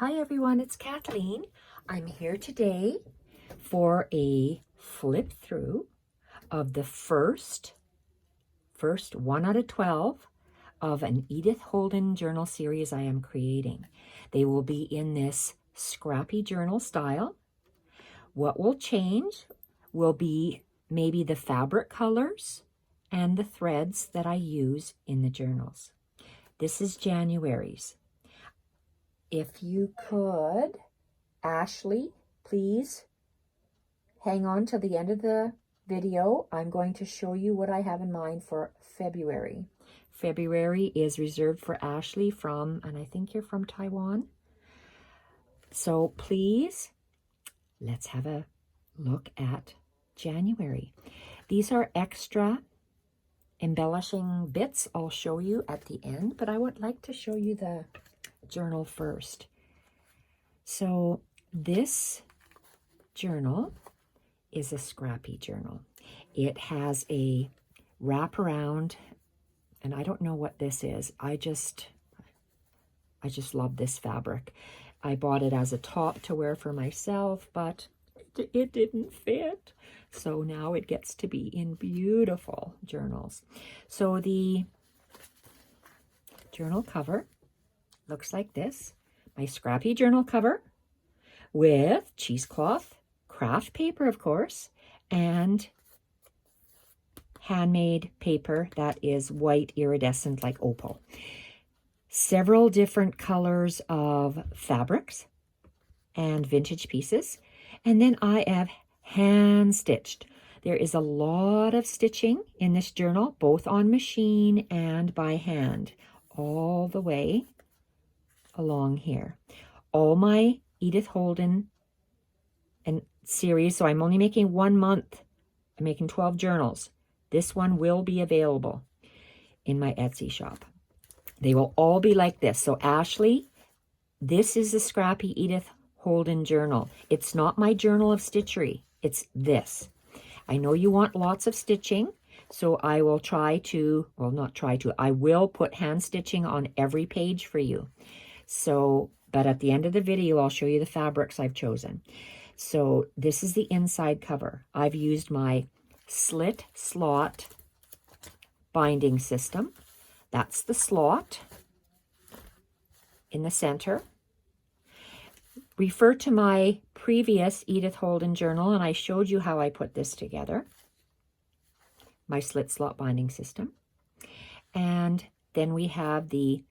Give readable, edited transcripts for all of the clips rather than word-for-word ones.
Hi everyone, it's Kathleen. I'm here today for a flip through of the first 1 out of 12 of an Edith Holden journal series I am creating. They will be in this scrappy journal style. What will change will be maybe the fabric colors and the threads that I use in the journals. This is January's. If you could, Ashley, please hang on till the end of the video. I'm going to show you what I have in mind for February. February is reserved for Ashley from, and I think you're from Taiwan. So please, let's have a look at January. These are extra embellishing bits I'll show you at the end, but I would like to show you the journal first. So this journal is a Scrappy journal. It has a wraparound, and I don't know what this is. I just love this fabric. I bought it as a top to wear for myself, but it didn't fit. So now it gets to be in beautiful journals. So the journal cover looks like this. My Scrappy journal cover with cheesecloth, craft paper, of course, and handmade paper that is white iridescent like opal. Several different colors of fabrics and vintage pieces. And then I have hand stitched. There is a lot of stitching in this journal, both on machine and by hand, all the way along here. All my Edith Holden and series, so I'm only making 1 month. I'm making 12 journals. This one will be available in my Etsy shop. They will all be like this. So Ashley, this is the Scrappy Edith Holden journal. It's not my journal of stitchery. It's this. I know you want lots of stitching, so I will try to, well, not try to, I will put hand stitching on every page for you. So, but at the end of the video, I'll show you the fabrics I've chosen. So this is the inside cover. I've used my slit slot binding system. That's the slot in the center. Refer to my previous Edith Holden journal, and I showed you how I put this together. My slit slot binding system. And then we have the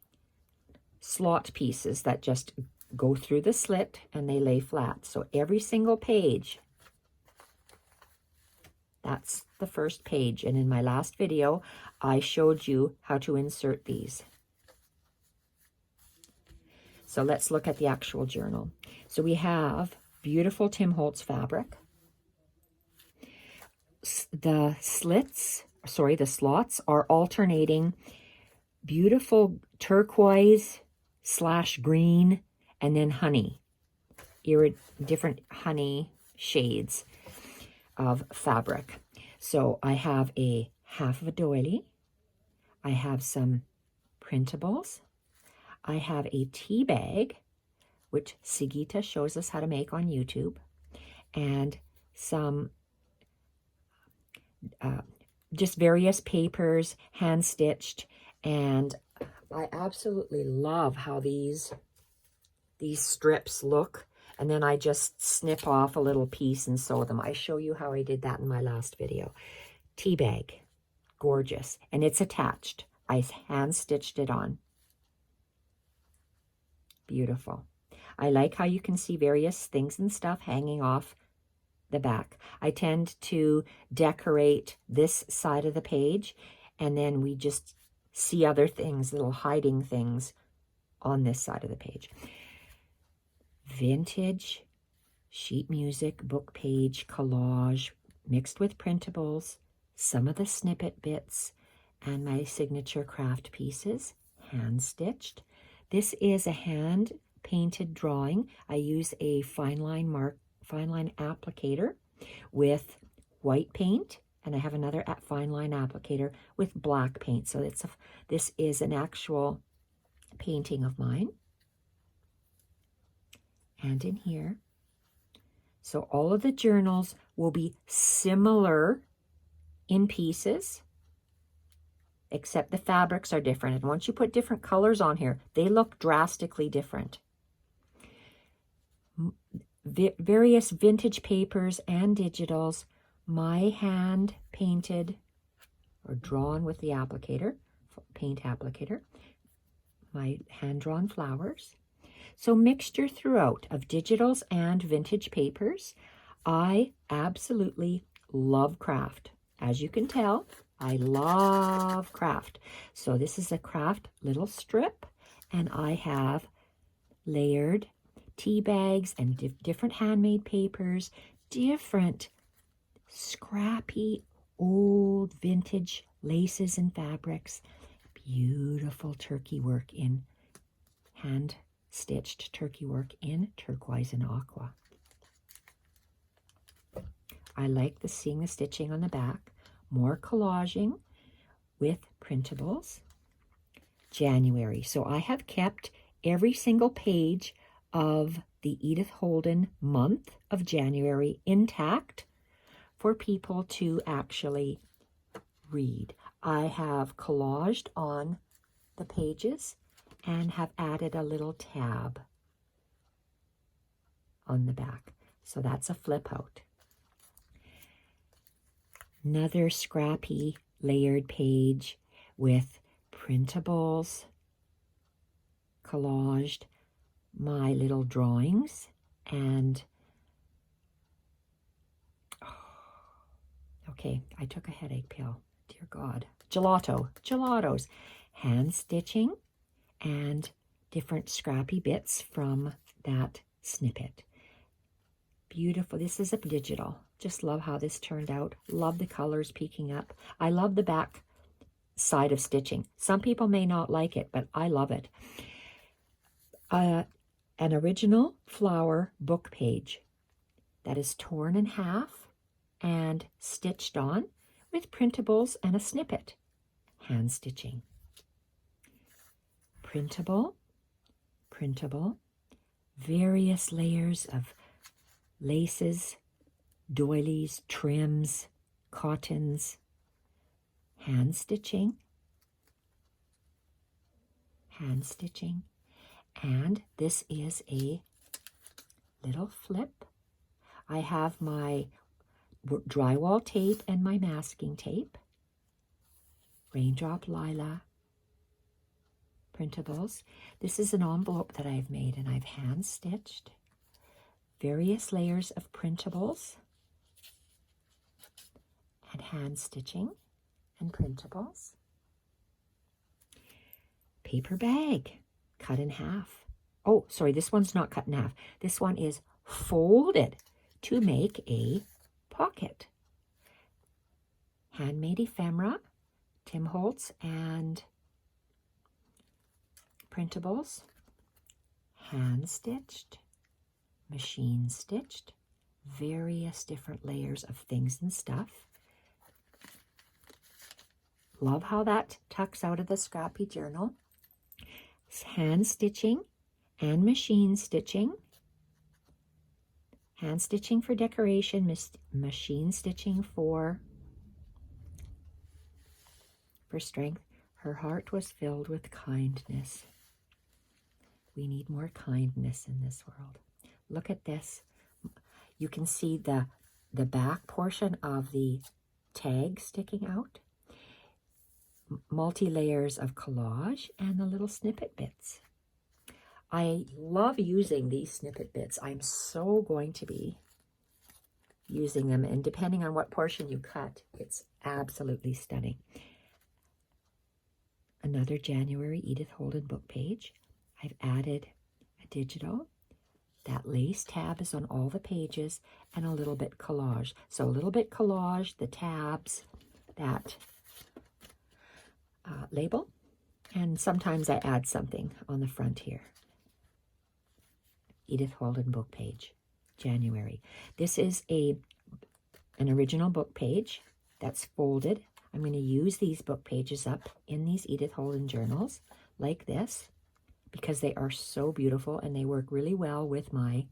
slot pieces that just go through the slit and they lay flat. So every single page, that's the first page. And in my last video, I showed you how to insert these. So let's look at the actual journal. So we have beautiful Tim Holtz fabric. The slots are alternating beautiful turquoise / green and then honey, different honey shades of fabric. So I have a half of a doily. I have some printables. I have a tea bag, which Sigita shows us how to make on YouTube, and some just various papers, hand stitched, and I absolutely love how these strips look. And then I just snip off a little piece and sew them. I show you how I did that in my last video. Tea bag, gorgeous. And it's attached. I hand stitched it on. Beautiful. I like how you can see various things and stuff hanging off the back. I tend to decorate this side of the page, and then we just see other things, little hiding things on this side of the page. Vintage sheet music, book page, collage, mixed with printables, some of the snippet bits, and my signature craft pieces, hand stitched. This is a hand painted drawing. I use a fine line applicator with white paint, and I have another fine line applicator with black paint. So this is an actual painting of mine. and in here. So all of the journals will be similar in pieces, except the fabrics are different. And once you put different colors on here, they look drastically different. Various vintage papers and digitals, my hand painted or drawn with the applicator, paint applicator, my hand-drawn flowers. So mixture throughout of digitals and vintage papers. I absolutely love craft. As you can tell, I love craft. So this is a craft little strip, and I have layered tea bags and different handmade papers, different scrappy old vintage laces and fabrics, beautiful turkey work in hand-stitched turkey work in turquoise and aqua. I like seeing the stitching on the back. More collaging with printables. January. So I have kept every single page of the Edith Holden month of January intact for people to actually read. I have collaged on the pages and have added a little tab on the back. So that's a flip out. Another scrappy layered page with printables, collaged, my little drawings, and okay, I took a headache pill. Dear God. Gelatos, hand stitching, and different scrappy bits from that snippet. Beautiful. This is a digital. Just love how this turned out. Love the colors peeking up. I love the back side of stitching. Some people may not like it, but I love it. An original flower book page that is torn in half and stitched on with printables and a snippet. Hand stitching. Printable, various layers of laces, doilies, trims, cottons, hand stitching, and this is a little flip. I have my drywall tape and my masking tape, raindrop lilac, printables. This is an envelope that I've made and I've hand stitched. Various layers of printables and hand stitching and printables. Paper bag cut in half. Oh, sorry, this one's not cut in half. This one is folded to make a pocket. Handmade ephemera, Tim Holtz, and printables. Hand stitched, machine stitched, various different layers of things and stuff. Love how that tucks out of the Scrappy journal. Hand stitching and machine stitching. Hand stitching for decoration, machine stitching for strength. Her heart was filled with kindness. We need more kindness in this world. Look at this. You can see the back portion of the tag sticking out. Multi-layers of collage and the little snippet bits. I love using these snippet bits. I'm so going to be using them, and depending on what portion you cut, it's absolutely stunning. Another January Edith Holden book page. I've added a digital. That lace tab is on all the pages, and a little bit collage. So a little bit collage, the tabs, that label, and sometimes I add something on the front here. Edith Holden book page, January. This is an original book page that's folded. I'm going to use these book pages up in these Edith Holden journals like this. because they are so beautiful and they work really well with my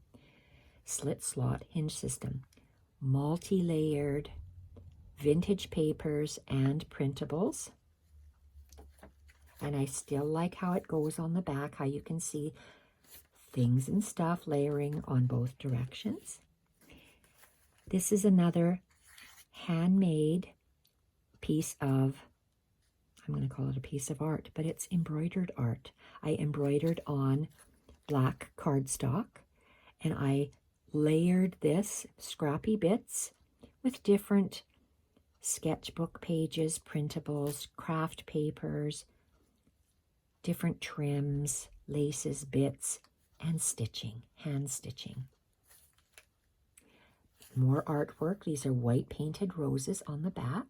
slit slot hinge system. Multi-layered vintage papers and printables. And I still like how it goes on the back, how you can see things and stuff layering on both directions. This is another handmade piece of, I'm going to call it a piece of art, but it's embroidered art. I embroidered on black cardstock, and I layered this scrappy bits with different sketchbook pages, printables, craft papers, different trims, laces, bits, and stitching, hand stitching. More artwork. These are white painted roses on the back.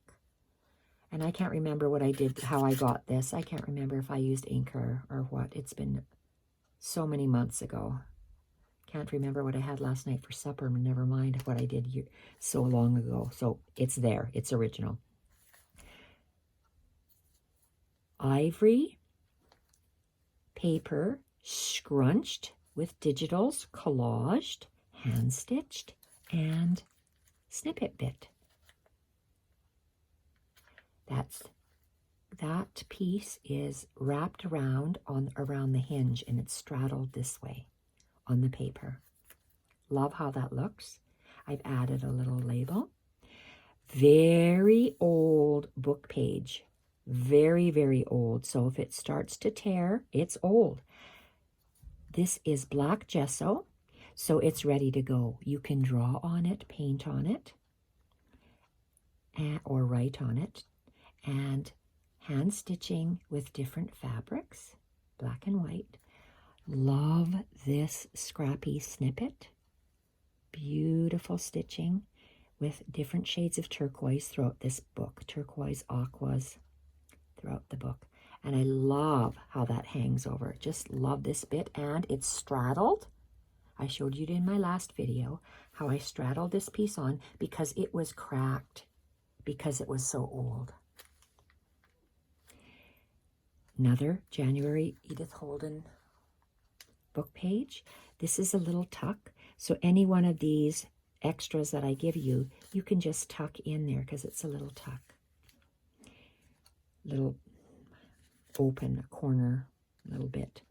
And I can't remember what I did, how I got this. I can't remember if I used ink or what. It's been so many months ago. Can't remember what I had last night for supper. Never mind what I did so long ago. So it's there. It's original. Ivory paper scrunched with digitals, collaged, hand stitched, and snippet bit. That piece is wrapped around the hinge, and it's straddled this way on the paper. Love how that looks. I've added a little label. Very old book page. Very, very old. So if it starts to tear, it's old. This is black gesso, so it's ready to go. You can draw on it, paint on it, or write on it, and hand stitching with different fabrics, black and white. Love this scrappy snippet. Beautiful stitching with different shades of turquoise throughout this book, turquoise, aquas throughout the book. And I love how that hangs over. Just love this bit, and it's straddled. I showed you in my last video how I straddled this piece on because it was cracked, because it was so old. Another January Edith Holden book page. This is a little tuck. So any one of these extras that I give you, you can just tuck in there because it's a little tuck. Little open corner, a little bit.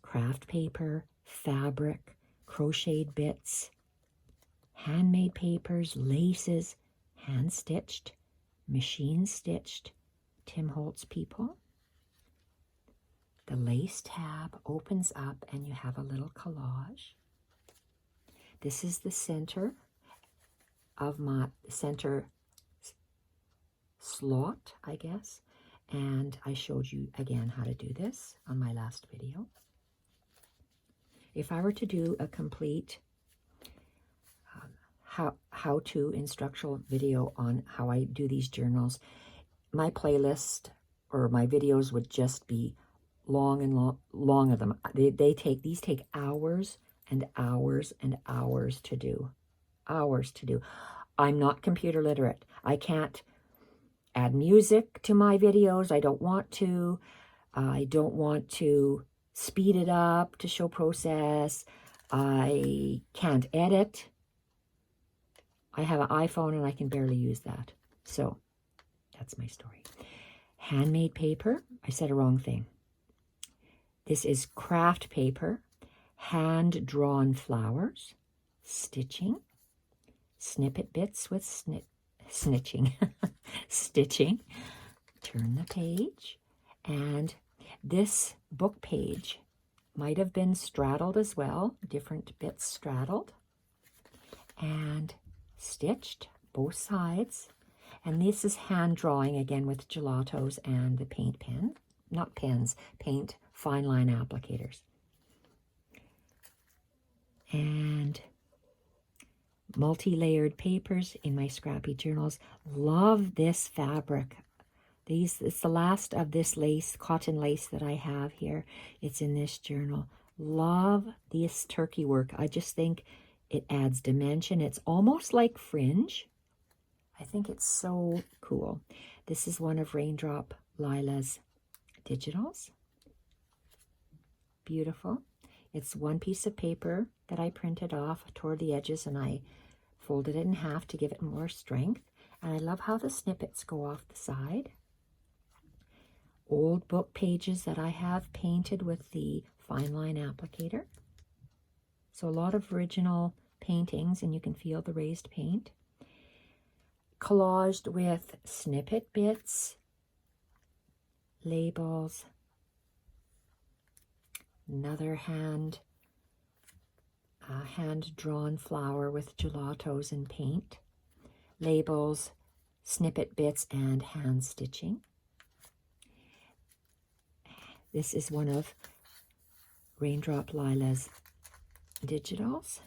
Craft paper, fabric, crocheted bits, handmade papers, laces, hand stitched, machine stitched, Tim Holtz people. The lace tab opens up and you have a little collage. This is the center of my center slot, I guess. And I showed you again how to do this on my last video. If I were to do a complete how-to instructional video on how I do these journals, my playlist or my videos would just be long of them. These take hours and hours and hours to do. Hours to do. I'm not computer literate. I can't add music to my videos. I don't want to. I don't want to speed it up to show process. I can't edit. I have an iPhone and I can barely use that. So that's my story. Handmade paper. I said a wrong thing. This is craft paper, hand-drawn flowers, stitching, snippet bits with stitching. Turn the page, and this book page might have been straddled as well, different bits straddled, and stitched both sides. And this is hand drawing again with gelatos and the paint pen, not pens, paint fine line applicators. And multi-layered papers in my Scrappy journals. Love this fabric. It's the last of this lace, cotton lace that I have here. It's in this journal. Love this turkey work. I just think it adds dimension. It's almost like fringe. I think it's so cool. This is one of Raindrop Lila's digitals. beautiful. It's one piece of paper that I printed off toward the edges, and I folded it in half to give it more strength. And I love how the snippets go off the side. Old book pages that I have painted with the fine line applicator. So a lot of original paintings, and you can feel the raised paint. Collaged with snippet bits, labels, another hand-drawn flower with gelatos and paint, labels, snippet bits, and hand stitching. This is one of Raindrop Lila's digitals.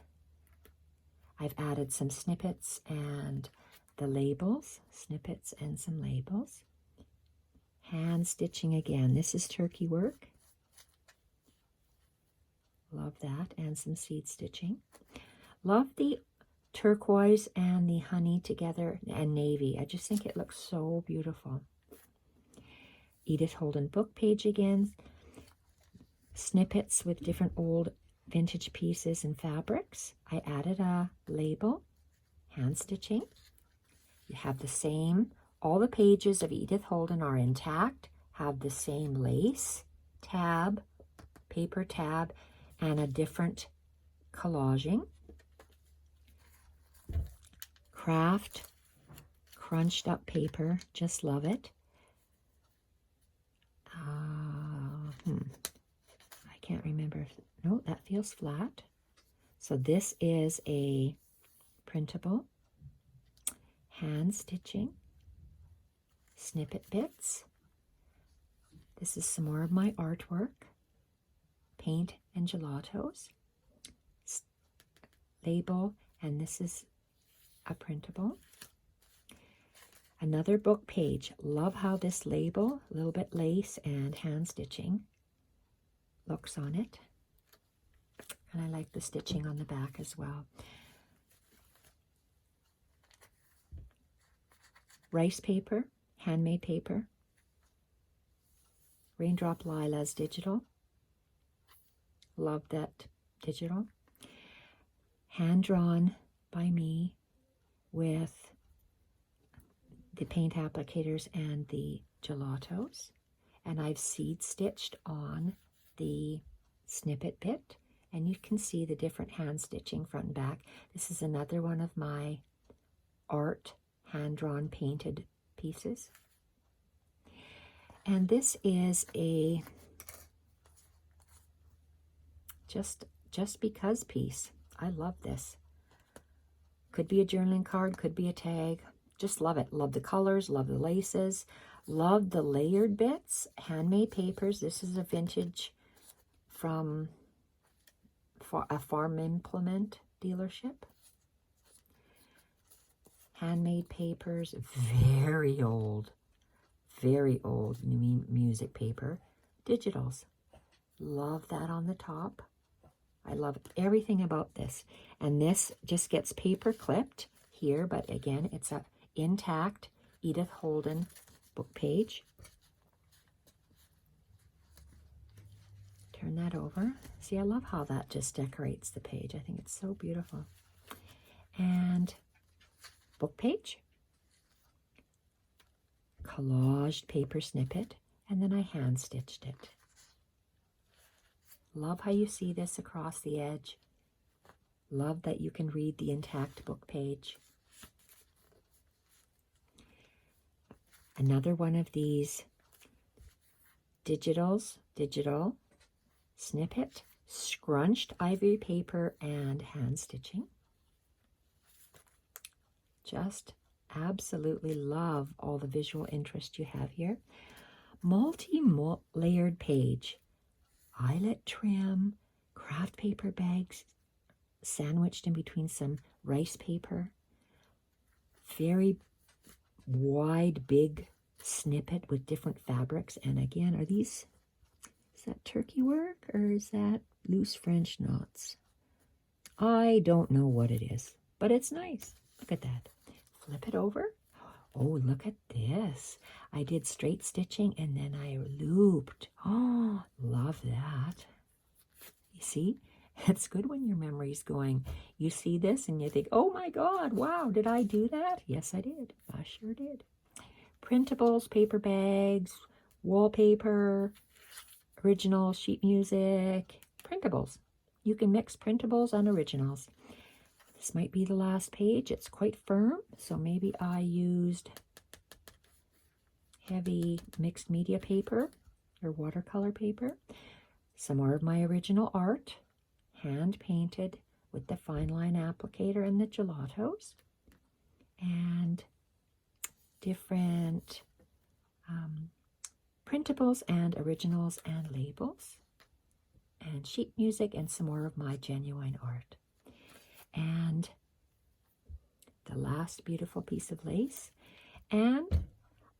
I've added some snippets and the labels, snippets and some labels. Hand stitching again. This is turkey work. Love that. And some seed stitching. Love the turquoise and the honey together and navy. I just think it looks so beautiful. Edith Holden book page again. Snippets with different old vintage pieces and fabrics. I added a label, hand stitching. You have the same, all the pages of Edith Holden are intact, have the same lace, tab, paper tab, and a different collaging. Craft, crunched up paper, just love it. I can't remember if, no, that feels flat. So this is a printable, hand stitching, snippet bits. This is some more of my artwork, paint and gelatos, label, and this is a printable. Another book page. Love how this label, a little bit lace and hand stitching, looks on it. And I like the stitching on the back as well. Rice paper, handmade paper. Raindrop Lila's digital. Love that digital. Hand drawn by me with the paint applicators and the gelatos. And I've seed stitched on the snippet bit. And you can see the different hand stitching front and back. This is another one of my art hand-drawn painted pieces. And this is a just because piece. I love this. Could be a journaling card, could be a tag. Just love it. Love the colors, love the laces, love the layered bits, handmade papers. This is a vintage from a farm implement dealership. Handmade papers, very old music paper. Digitals. Love that on the top. I love everything about this. And this just gets paper clipped here, but again, it's a intact Edith Holden book page. Turn that over. See, I love how that just decorates the page. I think it's so beautiful. And book page. Collaged paper snippet. And then I hand stitched it. Love how you see this across the edge. Love that you can read the intact book page. Another one of these digital snippet, scrunched ivory paper and hand stitching. Just absolutely love all the visual interest you have here. Multi-layered page. Eyelet trim, craft paper bags sandwiched in between some rice paper. Very wide, big snippet with different fabrics. And again, is that turkey work or is that loose French knots? I don't know what it is, but it's nice. Look at that. Flip it over. Oh, look at this. I did straight stitching and then I looped. Oh, love that. See, it's good when your memory's going. You see this and you think, oh my God, wow, did I do that? Yes, I did. I sure did. Printables, paper bags, wallpaper, original sheet music, printables. You can mix printables and originals. This might be the last page. It's quite firm, so maybe I used heavy mixed media paper or watercolor paper. Some more of my original art, hand painted with the fine line applicator and the gelatos, and different printables and originals and labels, and sheet music, and some more of my genuine art. And the last beautiful piece of lace. And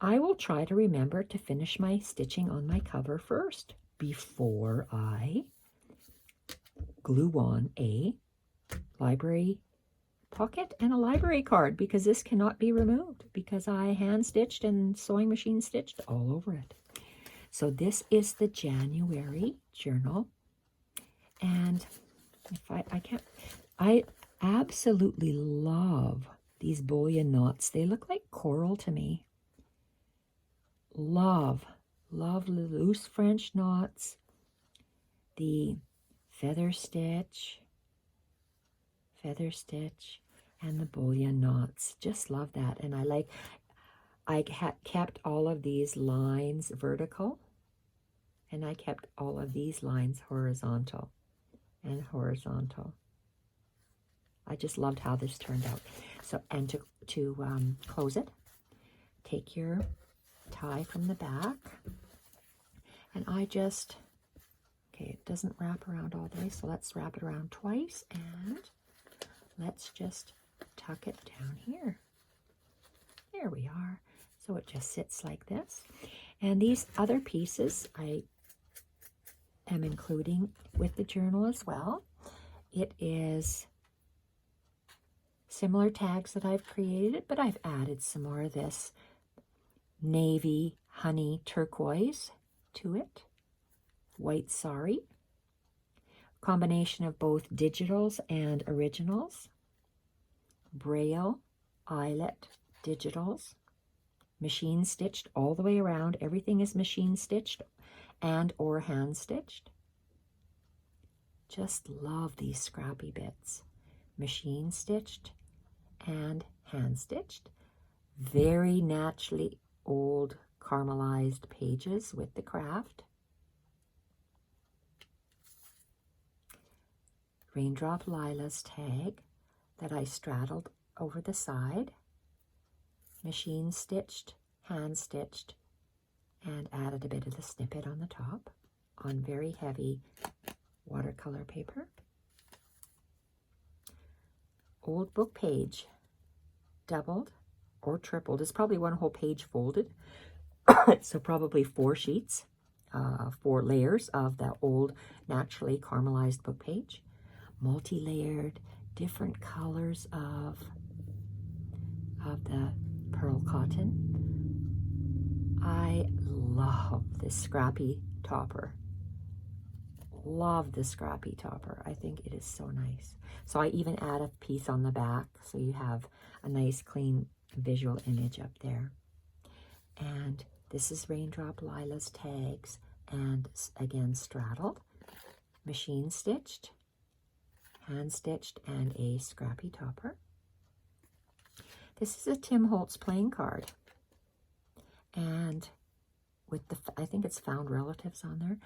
I will try to remember to finish my stitching on my cover first before I glue on a library pocket and a library card, because this cannot be removed because I hand stitched and sewing machine stitched all over it. So this is the January journal, and if I absolutely love these bullion knots. They look like coral to me. Love loose French knots, the feather stitch, and the bullion knots. Just love that. And I kept all of these lines vertical, and I kept all of these lines horizontal and horizontal. I just loved how this turned out. So, and to close it, take your tie from the back, and okay, it doesn't wrap around all the way, so let's wrap it around twice, and let's just tuck it down here. There we are. So it just sits like this. And these other pieces I am including with the journal as well. It is similar tags that I've created, but I've added some more of this navy, honey, turquoise to it. White sari. Combination of both digitals and originals. Braille, eyelet, digitals. Machine stitched all the way around. Everything is machine stitched and or hand stitched. Just love these scrappy bits. Machine stitched and hand stitched. Very naturally old caramelized pages with the craft. Raindrop Lila's tag that I straddled over the side. Machine stitched, hand stitched, and added a bit of the snippet on the top on very heavy watercolor paper. Old book page, doubled or tripled. It's probably one whole page folded. So probably 4 sheets, 4 layers of the old naturally caramelized book page. Multi-layered, different colors of the pearl cotton. I love this Scrappy topper. Love the Scrappy topper. I think it is so nice. So I even add a piece on the back so you have a nice clean visual image up there. And this is Raindrop Lila's tags, and again straddled, machine stitched, hand stitched, and a Scrappy topper. This is a Tim Holtz playing card, and with I think it's found relatives on there.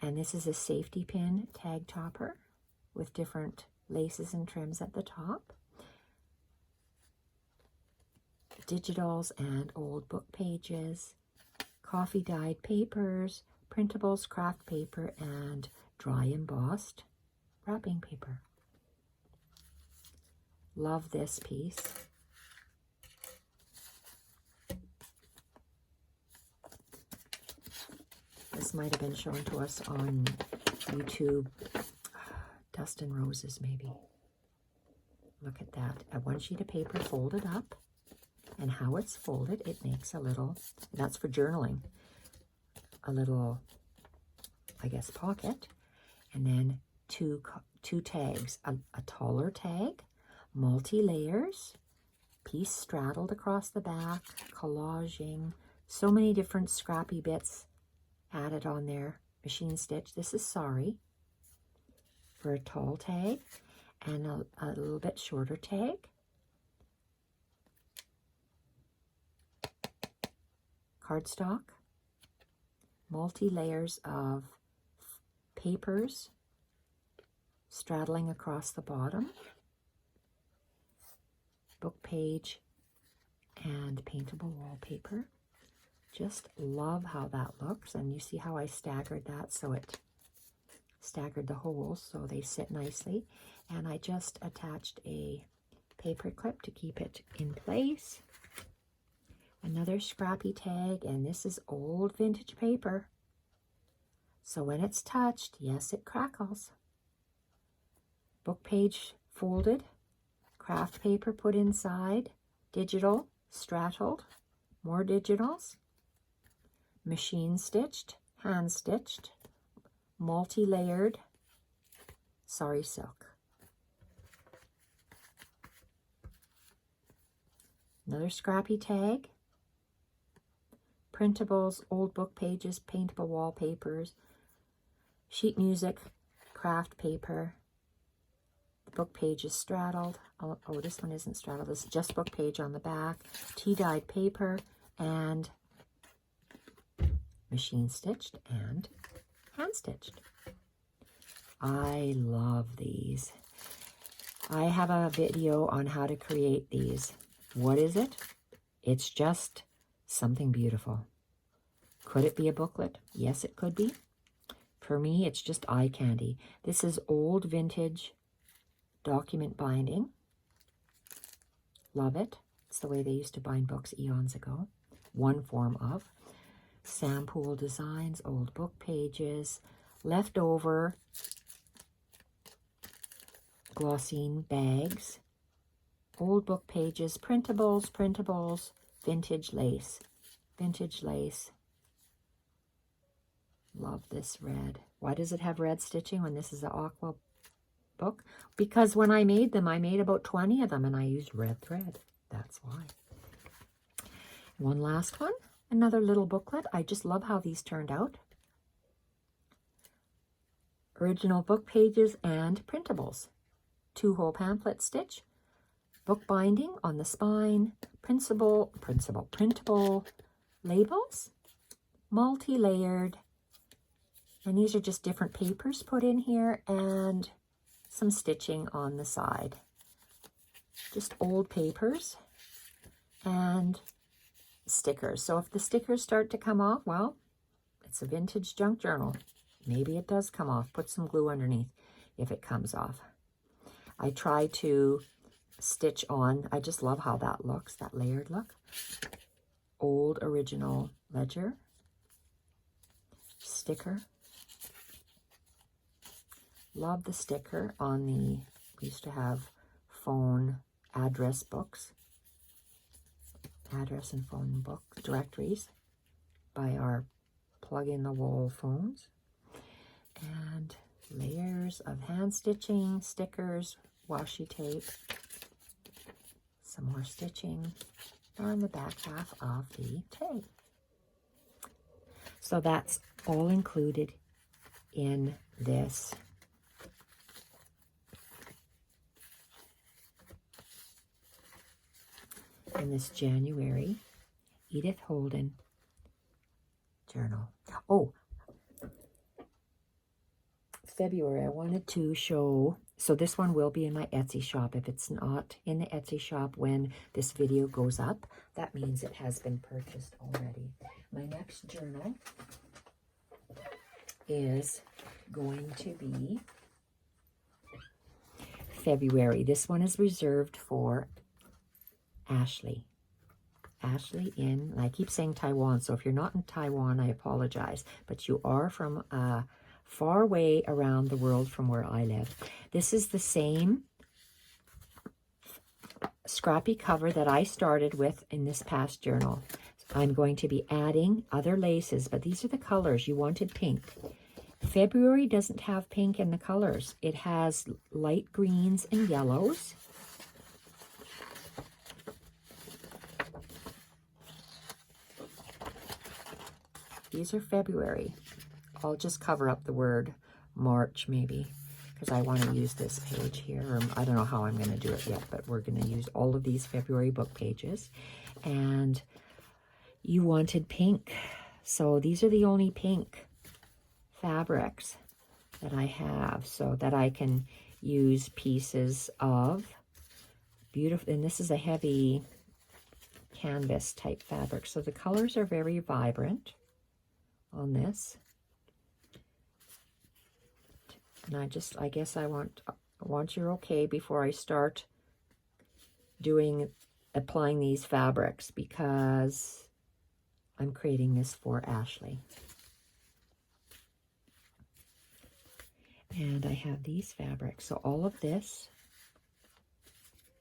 And this is a safety pin tag topper with different laces and trims at the top. Digitals and old book pages, coffee dyed papers, printables, craft paper, and dry embossed wrapping paper. Love this piece. This might have been shown to us on YouTube. Dust and Roses, maybe. Look at that. A 1 sheet of paper folded up. And how it's folded, it makes a little, that's for journaling, a little, I guess, pocket. And then two tags, a taller tag, multi-layers, piece straddled across the back, collaging, so many different scrappy bits added on there, machine stitch. This is sorry for a tall tag, and a little bit shorter tag. Cardstock, multi-layers of papers straddling across the bottom, book page, and paintable wallpaper. Just love how that looks, and you see how I staggered that, so it staggered the holes so they sit nicely. And I just attached a paper clip to keep it in place. Another scrappy tag, and this is old vintage paper, so when it's touched, yes, it crackles. Book page folded, craft paper put inside, digital, straddled, more digitals, machine stitched, hand stitched, multi-layered, sari silk. Another scrappy tag, printables, old book pages, paintable wallpapers, sheet music, craft paper. The book page is straddled. Oh, this one isn't straddled. This is just book page on the back. Tea-dyed paper and machine stitched and hand stitched. I love these. I have a video on how to create these. What is it? It's just something beautiful. Could it be a booklet? Yes, it could be. For me, it's just eye candy. This is old vintage document binding. Love it. It's the way they used to bind books eons ago. One form of. Sampool designs, old book pages, leftover glossine bags, old book pages, printables, vintage lace. Love this red. Why does it have red stitching when this is an aqua book? Because when I made them, I made about 20 of them and I used red thread. That's why. One last one. Another little booklet. I just love how these turned out. Original book pages and printables. 2-hole pamphlet stitch. Book binding on the spine. Printable labels. Multi-layered. And these are just different papers put in here and some stitching on the side. Just old papers and stickers. So if the stickers start to come off, well, it's a vintage junk journal. Maybe it does come off. Put some glue underneath if it comes off. I try to stitch on. I just love how that looks, that layered look. Old original ledger. Sticker. Love the sticker on the, we used to have phone address books. Address and phone book directories by our plug-in-the-wall phones. And layers of hand stitching, stickers, washi tape, some more stitching on the back half of the tag. So that's all included in this January Edith Holden journal. Oh, February, I wanted to show, so this one will be in my Etsy shop. If it's not in the Etsy shop when this video goes up, that means it has been purchased already. My next journal is going to be February. This one is reserved for Ashley. Ashley in, I keep saying Taiwan, so if you're not in Taiwan, I apologize, but you are from far way around the world from where I live. This is the same scrappy cover that I started with in this past journal. I'm going to be adding other laces, but these are the colors. You wanted pink. February doesn't have pink in the colors. It has light greens and yellows. These are February. I'll just cover up the word March maybe, because I want to use this page here. Or I don't know how I'm going to do it yet, but we're going to use all of these February book pages. And you wanted pink. So these are the only pink fabrics that I have, so that I can use pieces of beautiful, and this is a heavy canvas type fabric. So the colors are very vibrant on this. And I guess I want your okay before I start applying these fabrics, because I'm creating this for Ashley. And I have these fabrics. So all of this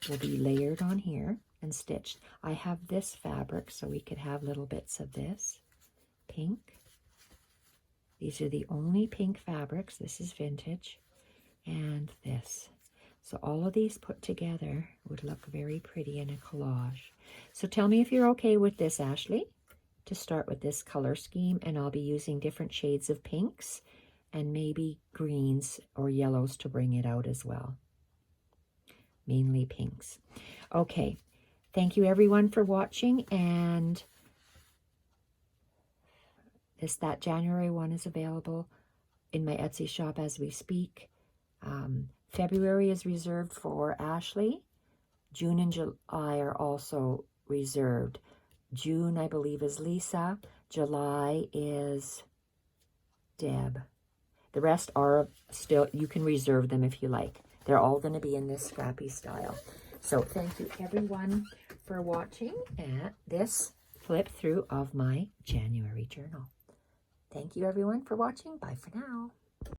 will be layered on here and stitched. I have this fabric, so we could have little bits of this pink. These are the only pink fabrics. This is vintage. And this. So all of these put together would look very pretty in a collage. So tell me if you're okay with this, Ashley, to start with this color scheme. And I'll be using different shades of pinks and maybe greens or yellows to bring it out as well. Mainly pinks. Okay. Thank you everyone for watching, and that January one is available in my Etsy shop as we speak. February is reserved for Ashley. June and July are also reserved. June, I believe, is Lisa. July is Deb. The rest are still, you can reserve them if you like. They're all going to be in this Scrappy style. So thank you everyone for watching at this flip through of my January journal. Thank you everyone for watching. Bye for now.